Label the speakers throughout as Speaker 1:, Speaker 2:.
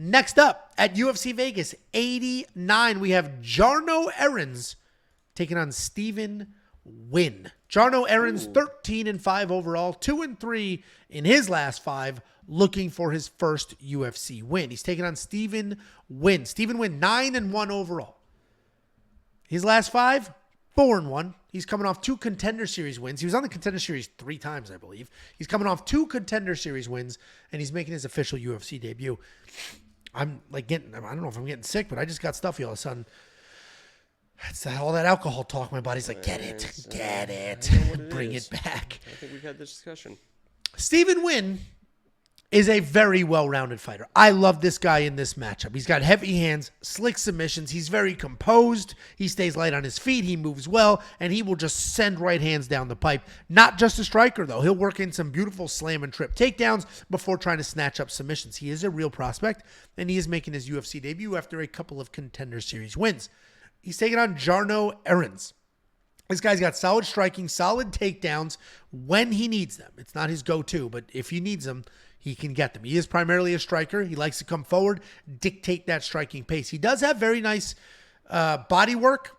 Speaker 1: Next up at UFC Vegas 89, we have Jarno Errens taking on Stephen Nguyen. Jarno Errens, 13-5 overall, 2-3 in his last 5, looking for his first UFC win. He's taking on Stephen Nguyen. Stephen Nguyen, 9-1 overall. His last 5, 4-1. He's coming off 2 Contender Series wins. He was on the Contender Series 3 times, I believe. He's coming off 2 Contender Series wins, and he's making his official UFC debut. I'm like I don't know if I'm getting sick, but I just got stuffy all of a sudden. It's all that alcohol talk. My body's like, get it. Bring it back.
Speaker 2: I think we've had this discussion.
Speaker 1: Stephen Nguyen is a very well-rounded fighter. I love this guy in this matchup. He's got heavy hands, slick submissions. He's very composed. He stays light on his feet. He moves well, and he will just send right hands down the pipe. Not just a striker, though. He'll work in some beautiful slam and trip takedowns before trying to snatch up submissions. He is a real prospect, and he is making his UFC debut after a couple of Contender Series wins. He's taking on Jarno Errens. This guy's got solid striking, solid takedowns when he needs them. It's not his go-to, but if he needs them, he can get them. He is primarily a striker. He likes to come forward, dictate that striking pace. He does have very nice body work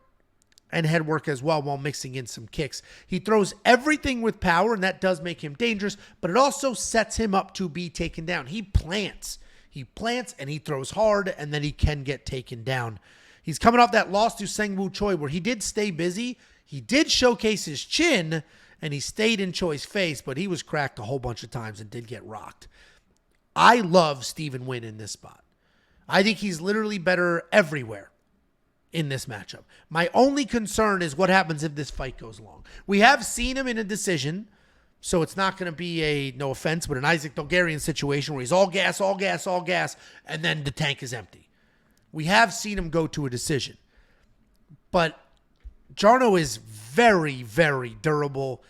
Speaker 1: and head work as well while mixing in some kicks. He throws everything with power, and that does make him dangerous, but it also sets him up to be taken down. He plants. And he throws hard, and then he can get taken down. He's coming off that loss to Sang-Woo Choi where he did stay busy. He did showcase his chin, and he stayed in Choi's face, but he was cracked a whole bunch of times and did get rocked. I love Stephen Nguyen in this spot. I think he's literally better everywhere in this matchup. My only concern is what happens if this fight goes long. We have seen him in a decision, so it's not going to be a, no offense, but an Isaac Dulgarian situation where he's all gas, and then the tank is empty. We have seen him go to a decision. But Jarno is very, very durable.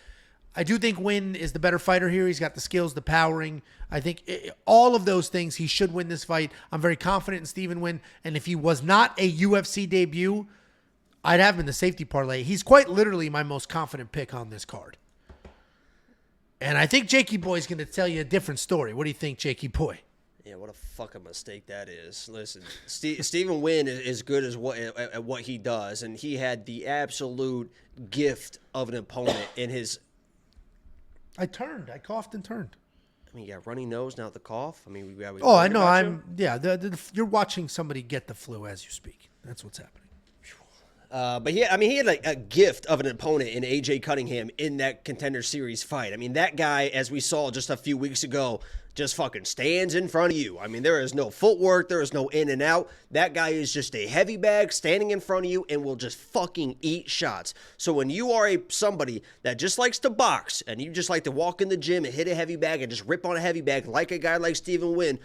Speaker 1: I do think Nguyen is the better fighter here. He's got the skills, the powering. I think all of those things, he should win this fight. I'm very confident in Stephen Nguyen. And if he was not a UFC debut, I'd have him in the safety parlay. He's quite literally my most confident pick on this card. And I think Jakey Boy's going to tell you a different story. What do you think, Jakey Boy?
Speaker 2: Yeah, what a fucking mistake that is. Listen, Stephen Nguyen is good at what he does, and he had the absolute gift of an opponent in his.
Speaker 1: I coughed and turned.
Speaker 2: I mean, you got runny nose, now the cough. I mean, we
Speaker 1: oh, I know. You're watching somebody get the flu as you speak. That's what's happening.
Speaker 2: But he had a gift of an opponent in AJ Cunningham in that Contender Series fight. I mean, that guy, as we saw just a few weeks ago, just fucking stands in front of you. I mean, there is no footwork. There is no in and out. That guy is just a heavy bag standing in front of you and will just fucking eat shots. So when you are somebody that just likes to box and you just like to walk in the gym and hit a heavy bag and just rip on a heavy bag like a guy like Stephen Nguyen,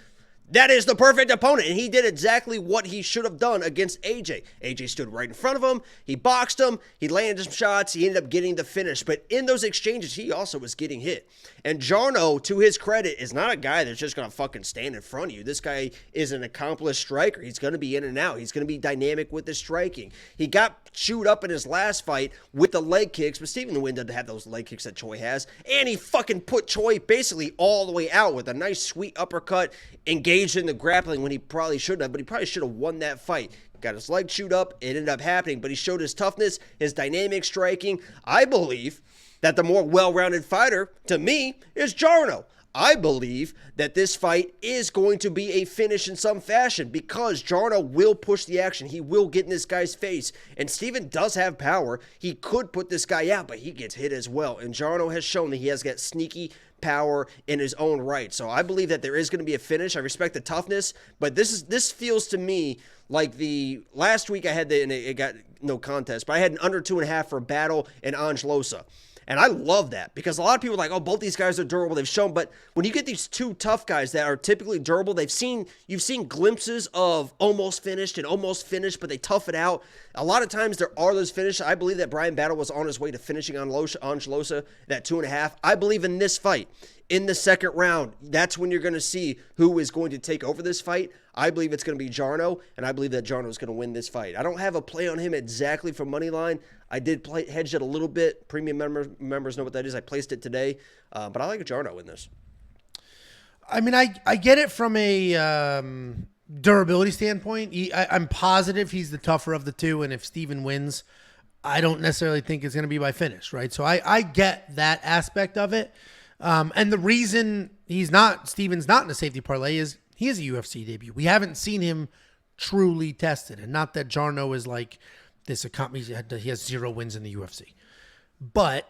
Speaker 2: that is the perfect opponent, and he did exactly what he should have done against AJ. AJ stood right in front of him. He boxed him. He landed some shots. He ended up getting the finish. But in those exchanges, he also was getting hit. And Jarno, to his credit, is not a guy that's just going to fucking stand in front of you. This guy is an accomplished striker. He's going to be in and out. He's going to be dynamic with his striking. He got chewed up in his last fight with the leg kicks, but Stephen Nguyen doesn't have those leg kicks that Choi has. And he fucking put Choi basically all the way out with a nice sweet uppercut, engaged in the grappling when he probably shouldn't have, but he probably should have won that fight. Got his leg chewed up. It ended up happening, but he showed his toughness, his dynamic striking. I believe that the more well-rounded fighter, to me, is Jarno. I believe that this fight is going to be a finish in some fashion because Jarno will push the action. He will get in this guy's face. And Steven does have power. He could put this guy out, but he gets hit as well. And Jarno has shown that he has got sneaky power in his own right. So I believe that there is going to be a finish. I respect the toughness, but this feels to me like the last week I had and it got no contest, but I had an under 2.5 for Battle and Angelosa. And I love that because a lot of people are like, oh, both these guys are durable. They've shown, but when you get these two tough guys that are typically durable, you've seen glimpses of almost finished, but they tough it out. A lot of times there are those finishes. I believe that Brian Battle was on his way to finishing on Angelosa, that 2.5. I believe in this fight, in the second round, that's when you're going to see who is going to take over this fight. I believe it's going to be Jarno, and I believe that Jarno is going to win this fight. I don't have a play on him exactly for money line. I did hedge it a little bit. Premium members know what that is. I placed it today, but I like Jarno in this.
Speaker 1: I mean, I get it from a durability standpoint, I'm positive he's the tougher of the two. And if Steven wins, I don't necessarily think it's going to be by finish, right? So I get that aspect of it. And the reason Steven's not in a safety parlay is he is a UFC debut. We haven't seen him truly tested. And not that Jarno is like this, he has 0 wins in the UFC. But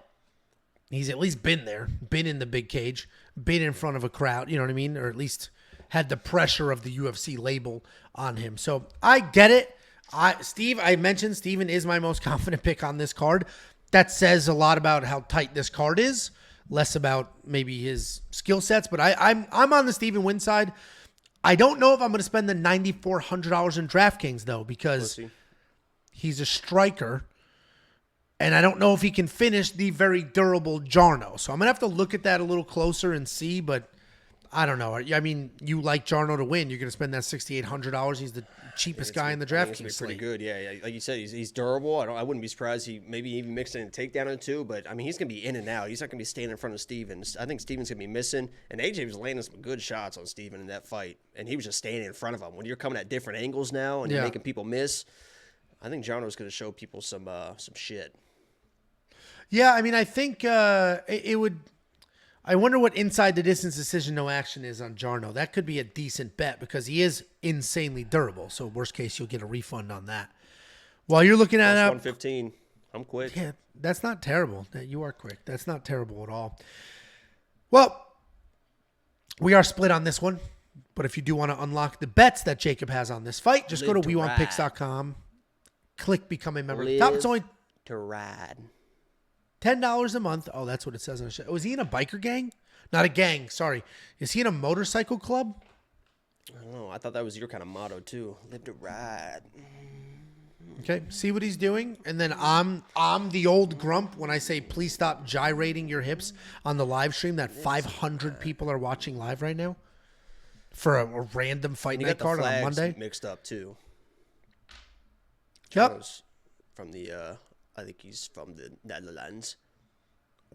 Speaker 1: he's at least been there, been in the big cage, been in front of a crowd, you know what I mean? Or at least had the pressure of the UFC label on him. So I get it. I mentioned Steven is my most confident pick on this card. That says a lot about how tight this card is, less about maybe his skill sets. But I'm on the Steven win side. I don't know if I'm going to spend the $9,400 in DraftKings, though, because he's a striker. And I don't know if he can finish the very durable Jarno. So I'm going to have to look at that a little closer and see, but I don't know. I mean, you like Jarno to win. You're going to spend that $6,800. He's the cheapest guy in the DraftKings
Speaker 2: slate. Pretty good, yeah. Like you said, he's durable. I wouldn't be surprised he maybe even mixed in a takedown or two. But I mean, he's going to be in and out. He's not going to be standing in front of Steven. I think Steven's going to be missing. And AJ was landing some good shots on Steven in that fight, and he was just standing in front of him. When you're coming at different angles now and you're making people miss, I think Jarno's going to show people some shit.
Speaker 1: Yeah, I mean, I think it would. I wonder what inside the distance decision no action is on Jarno. That could be a decent bet because he is insanely durable. So worst case, you'll get a refund on that. While you're looking at
Speaker 2: 115, I'm quick.
Speaker 1: Yeah, that's not terrible. You are quick. That's not terrible at all. Well, we are split on this one. But if you do want to unlock the bets that Jacob has on this fight, just go to WeWantPicks.com. Click Become a Member. Top, it's only
Speaker 2: to ride.
Speaker 1: $10 a month. Oh, that's what it says on the show. Oh, is he in a biker gang? Not a gang, sorry. Is he in a motorcycle club?
Speaker 2: I don't know. I thought that was your kind of motto, too. Live to ride.
Speaker 1: Okay, see what he's doing. And then I'm the old grump when I say, please stop gyrating your hips on the live stream that 500 people are watching live right now for a random fight night card on Monday.
Speaker 2: Mixed up, too.
Speaker 1: Yep.
Speaker 2: From I think he's from the Netherlands.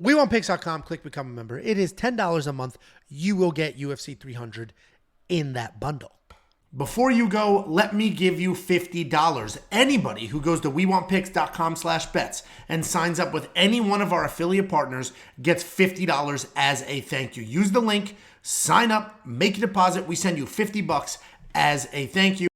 Speaker 1: WeWantPicks.com. Click Become a Member. It is $10 a month. You will get UFC 300 in that bundle. Before you go, let me give you $50. Anybody who goes to WeWantPicks.com/bets and signs up with any one of our affiliate partners gets $50 as a thank you. Use the link, sign up, make a deposit. We send you $50 as a thank you.